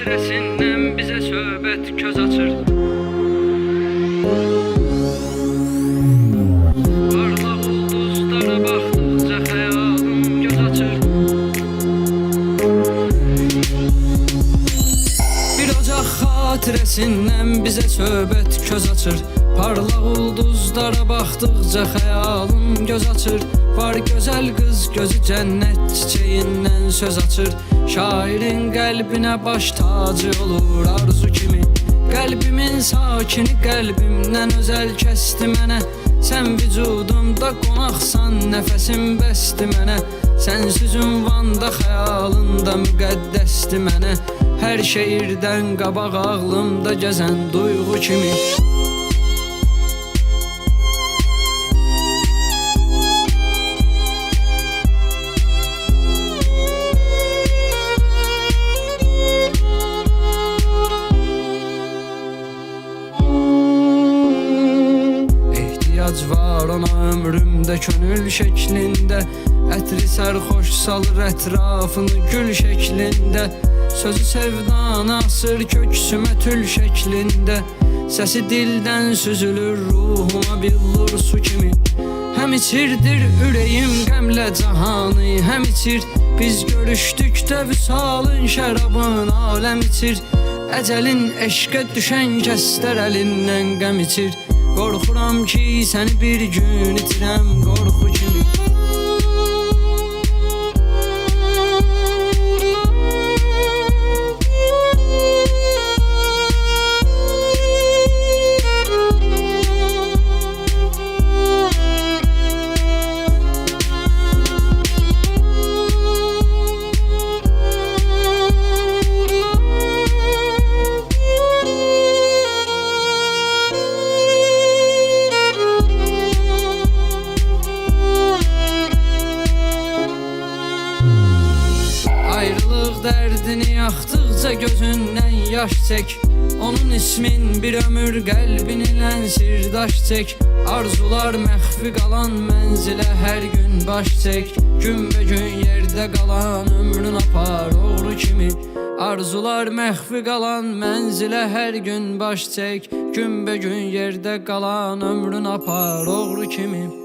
xatirəsindən bizə söhbət köz açır. Parlaq ulduzlara baxdıqca xəyalım göz açır. Bir ocaq xatirəsindən bizə söhbət köz açır. Parlaq ulduzlara baxdıqca xəyalım göz açır. Var gözəl qız gözü cənnət çiçəyindən söz açır. Şairin qəlbinə baş tacı olur arzu kimi. Qəlbimin sakini qəlbimdən özəl kəsdi mənə. Sən vücudumda qonaqsan, nəfəsim bəsdi mənə. Sənsiz ünvanda xəyalında müqəddəsdi mənə. Hər şeirdən qabaq ağlımda gəzən duyğu kimi. Var ona ömrümdə könül şəklində. Ətri sərxoş salır ətrafını gül şəklində. Sözü sevdanı asır köksümə tül şəklində. Səsi dildən süzülür ruhuma billur su kimi. Həm içirdir ürəyim qəmlə cahanı, həm içir. Biz görüşdükdə vüsalın şərabın aləm içir. Əcəlin eşqə düşən kəslər əlindən qəm içir. Qorxuram ki səni bir gün itirəm qorxu kimi. Dərdini yaxdıqca gözündən yaş çək. Onun ismin bir ömür qəlbinlə sirdaş çək. Arzular məxfi qalan mənzilə hər gün baş çək. Günbəgün yerdə qalan ömrün apar oğru kimi. Arzular məxfi qalan mənzilə hər gün baş çək. Günbəgün yerdə qalan ömrün apar oğru kimi.